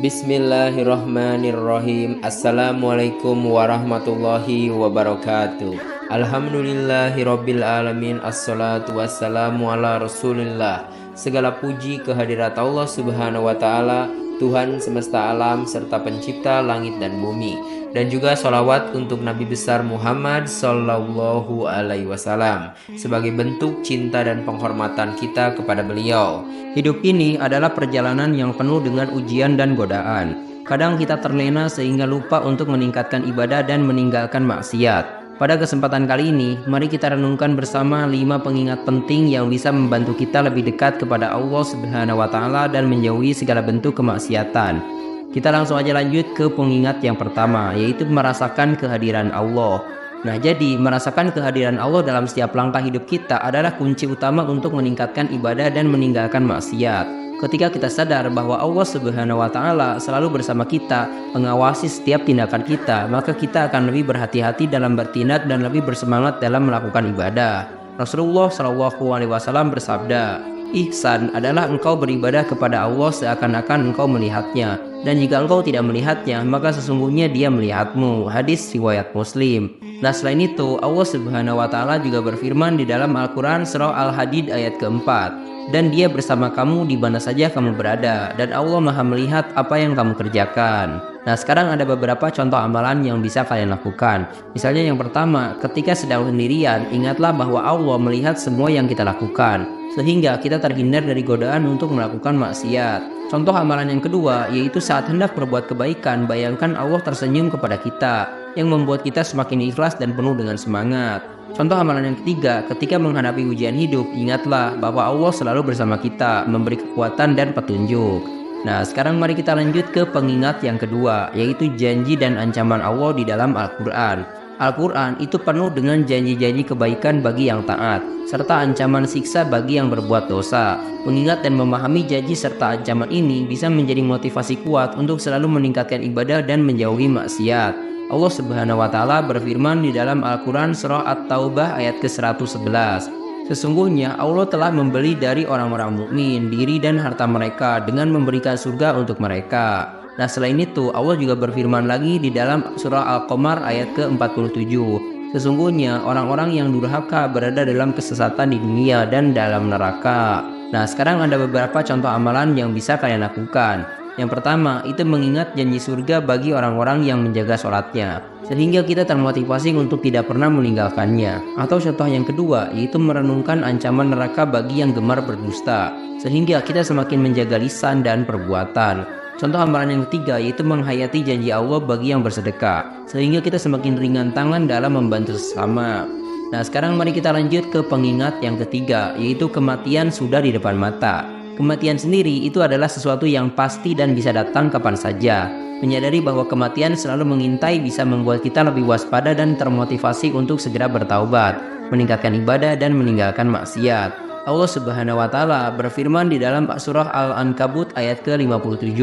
Bismillahirrahmanirrahim. Assalamualaikum warahmatullahi wabarakatuh. Alhamdulillahirabbil alamin. Assalatu wassalamu ala Rasulillah. Segala puji kehadirat Allah Subhanahu wa taala, Tuhan semesta alam serta pencipta langit dan bumi. Dan juga sholawat untuk Nabi besar Muhammad Sallallahu Alaihi Wasallam sebagai bentuk cinta dan penghormatan kita kepada beliau. Hidup ini adalah perjalanan yang penuh dengan ujian dan godaan. Kadang kita terlena sehingga lupa untuk meningkatkan ibadah dan meninggalkan maksiat. Pada kesempatan kali ini, mari kita renungkan bersama 5 pengingat penting yang bisa membantu kita lebih dekat kepada Allah Subhanahu wa taala dan menjauhi segala bentuk kemaksiatan. Kita langsung aja lanjut ke pengingat yang pertama, yaitu merasakan kehadiran Allah. Nah, jadi merasakan kehadiran Allah dalam setiap langkah hidup kita adalah kunci utama untuk meningkatkan ibadah dan meninggalkan maksiat. Ketika kita sadar bahwa Allah Subhanahu wa taala selalu bersama kita, mengawasi setiap tindakan kita, maka kita akan lebih berhati-hati dalam bertindak dan lebih bersemangat dalam melakukan ibadah. Rasulullah Shallallahu alaihi wasallam bersabda, "Ihsan adalah engkau beribadah kepada Allah seakan-akan engkau melihatnya, dan jika engkau tidak melihatnya, maka sesungguhnya Dia melihatmu." Hadis riwayat Muslim. Nah, selain itu, Allah Subhanahu wa taala juga berfirman di dalam Al-Qur'an surah Al-Hadid ayat keempat, "Dan Dia bersama kamu di mana saja kamu berada, dan Allah Maha melihat apa yang kamu kerjakan." Nah, sekarang ada beberapa contoh amalan yang bisa kalian lakukan. Misalnya yang pertama, ketika sedang sendirian, ingatlah bahwa Allah melihat semua yang kita lakukan, sehingga kita terhindar dari godaan untuk melakukan maksiat. Contoh amalan yang kedua, yaitu saat hendak berbuat kebaikan, bayangkan Allah tersenyum kepada kita, yang membuat kita semakin ikhlas dan penuh dengan semangat. Contoh amalan yang ketiga, ketika menghadapi ujian hidup, ingatlah bahwa Allah selalu bersama kita, memberi kekuatan dan petunjuk. Nah, sekarang mari kita lanjut ke pengingat yang kedua, yaitu janji dan ancaman Allah di dalam Al-Quran. Al-Quran itu penuh dengan janji-janji kebaikan bagi yang taat, serta ancaman siksa bagi yang berbuat dosa. Mengingat dan memahami janji serta ancaman ini bisa menjadi motivasi kuat untuk selalu meningkatkan ibadah dan menjauhi maksiat. Allah Subhanahu wa taala berfirman di dalam Al-Quran surah At-Taubah ayat ke-111. "Sesungguhnya Allah telah membeli dari orang-orang mukmin diri dan harta mereka dengan memberikan surga untuk mereka." Nah, selain itu Allah juga berfirman lagi di dalam surah Al-Qamar ayat ke-47. "Sesungguhnya orang-orang yang durhaka berada dalam kesesatan di dunia dan dalam neraka." Nah, sekarang ada beberapa contoh amalan yang bisa kalian lakukan. Yang pertama, itu mengingat janji surga bagi orang-orang yang menjaga sholatnya, sehingga kita termotivasi untuk tidak pernah meninggalkannya. Atau contoh yang kedua, yaitu merenungkan ancaman neraka bagi yang gemar berdusta, sehingga kita semakin menjaga lisan dan perbuatan. Contoh amalan yang ketiga, yaitu menghayati janji Allah bagi yang bersedekah, sehingga kita semakin ringan tangan dalam membantu sesama. Nah, sekarang mari kita lanjut ke pengingat yang ketiga, yaitu kematian sudah di depan mata. Kematian sendiri itu adalah sesuatu yang pasti dan bisa datang kapan saja. Menyadari bahwa kematian selalu mengintai bisa membuat kita lebih waspada dan termotivasi untuk segera bertaubat, meningkatkan ibadah dan meninggalkan maksiat. Allah Subhanahu wa taala berfirman di dalam surah Al-Ankabut ayat ke-57,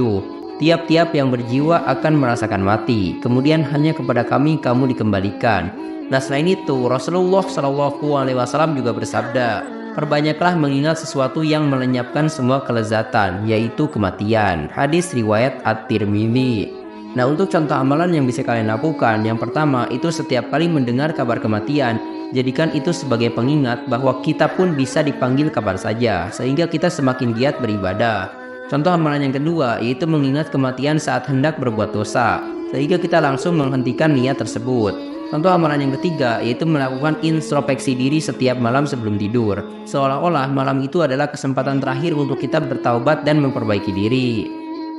"Tiap-tiap yang berjiwa akan merasakan mati, kemudian hanya kepada Kami kamu dikembalikan." Nah, selain itu Rasulullah Shallallahu alaihi wasallam juga bersabda, "Perbanyaklah mengingat sesuatu yang melenyapkan semua kelezatan, yaitu kematian." Hadis riwayat At-Tirmidzi. Nah, untuk contoh amalan yang bisa kalian lakukan, yang pertama itu setiap kali mendengar kabar kematian, jadikan itu sebagai pengingat bahwa kita pun bisa dipanggil kapan saja, sehingga kita semakin giat beribadah. Contoh amalan yang kedua yaitu mengingat kematian saat hendak berbuat dosa, sehingga kita langsung menghentikan niat tersebut. Contoh amalan yang ketiga yaitu melakukan introspeksi diri setiap malam sebelum tidur, seolah-olah malam itu adalah kesempatan terakhir untuk kita bertaubat dan memperbaiki diri.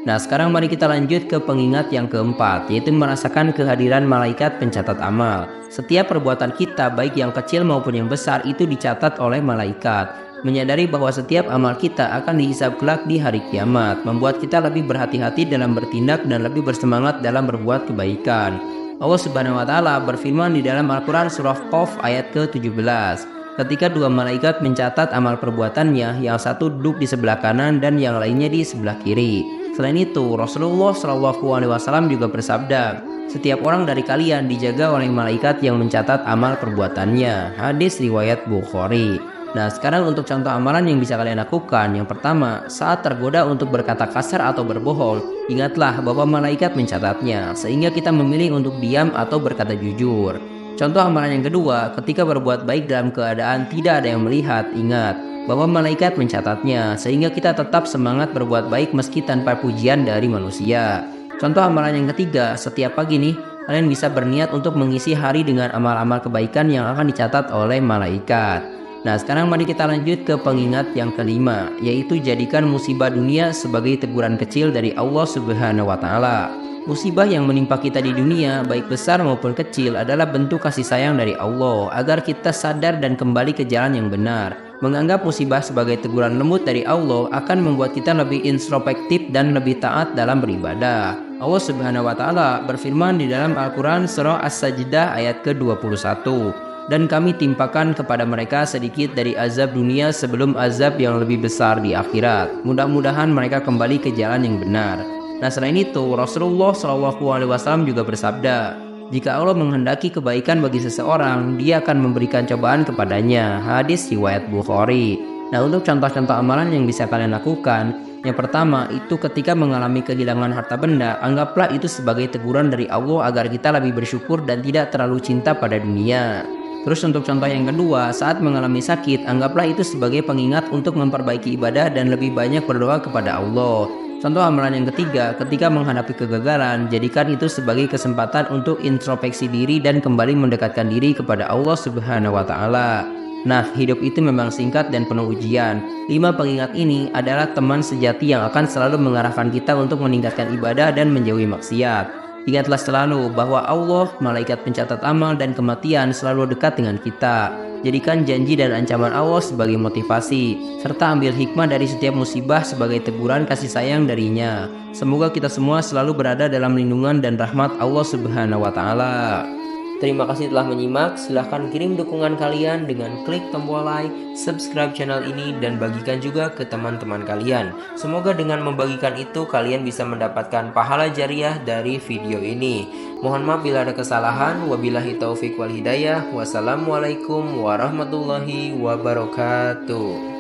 Nah, sekarang mari kita lanjut ke pengingat yang keempat, yaitu merasakan kehadiran malaikat pencatat amal. Setiap perbuatan kita, baik yang kecil maupun yang besar, itu dicatat oleh malaikat. Menyadari bahwa setiap amal kita akan dihisab kelak di hari kiamat, membuat kita lebih berhati-hati dalam bertindak dan lebih bersemangat dalam berbuat kebaikan. Allah Subhanahu wa taala berfirman di dalam Al-Qur'an surah Qaf ayat ke-17. Ketika dua malaikat mencatat amal perbuatannya, yang satu duduk di sebelah kanan dan yang lainnya di sebelah kiri. Selain itu, Rasulullah Shallallahu alaihi wasallam juga bersabda, "Setiap orang dari kalian dijaga oleh malaikat yang mencatat amal perbuatannya." Hadis riwayat Bukhari. Nah, sekarang untuk contoh amalan yang bisa kalian lakukan. Yang pertama, saat tergoda untuk berkata kasar atau berbohong, ingatlah bahwa malaikat mencatatnya, sehingga kita memilih untuk diam atau berkata jujur. Contoh amalan yang kedua, ketika berbuat baik dalam keadaan tidak ada yang melihat, ingat bahwa malaikat mencatatnya, sehingga kita tetap semangat berbuat baik meski tanpa pujian dari manusia. Contoh amalan yang ketiga, setiap pagi nih, kalian bisa berniat untuk mengisi hari dengan amal-amal kebaikan yang akan dicatat oleh malaikat. Nah, sekarang mari kita lanjut ke pengingat yang kelima, yaitu jadikan musibah dunia sebagai teguran kecil dari Allah Subhanahu wa Ta'ala. Musibah yang menimpa kita di dunia, baik besar maupun kecil, adalah bentuk kasih sayang dari Allah agar kita sadar dan kembali ke jalan yang benar. Menganggap musibah sebagai teguran lembut dari Allah akan membuat kita lebih introspektif dan lebih taat dalam beribadah. Allah Subhanahu wa Ta'ala berfirman di dalam Al-Quran Surah As-Sajdah ayat ke-21. Dan kami timpakan kepada mereka sedikit dari azab dunia sebelum azab yang lebih besar di akhirat. Mudah-mudahan mereka kembali ke jalan yang benar. Nah, selain itu Rasulullah SAW juga bersabda, jika Allah menghendaki kebaikan bagi seseorang, Dia akan memberikan cobaan kepadanya. Hadis riwayat Bukhari. Nah, untuk contoh-contoh amalan yang bisa kalian lakukan, yang pertama itu ketika mengalami kehilangan harta benda, anggaplah itu sebagai teguran dari Allah agar kita lebih bersyukur dan tidak terlalu cinta pada dunia. Terus untuk contoh yang kedua, saat mengalami sakit, anggaplah itu sebagai pengingat untuk memperbaiki ibadah dan lebih banyak berdoa kepada Allah. Contoh amalan yang ketiga, ketika menghadapi kegagalan, jadikan itu sebagai kesempatan untuk introspeksi diri dan kembali mendekatkan diri kepada Allah Subhanahu wa Ta'ala. Nah, hidup itu memang singkat dan penuh ujian. 5 pengingat ini adalah teman sejati yang akan selalu mengarahkan kita untuk meningkatkan ibadah dan menjauhi maksiat. Ingatlah selalu bahwa Allah, malaikat pencatat amal, dan kematian selalu dekat dengan kita. Jadikan janji dan ancaman Allah sebagai motivasi, serta ambil hikmah dari setiap musibah sebagai teguran kasih sayang darinya. Semoga kita semua selalu berada dalam lindungan dan rahmat Allah Subhanahu wa Ta'ala. Terima kasih telah menyimak. Silahkan kirim dukungan kalian dengan klik tombol like, subscribe channel ini, dan bagikan juga ke teman-teman kalian. Semoga dengan membagikan itu kalian bisa mendapatkan pahala jariah dari video ini. Mohon maaf bila ada kesalahan. Wabillahi taufik wal hidayah. Wassalamualaikum warahmatullahi wabarakatuh.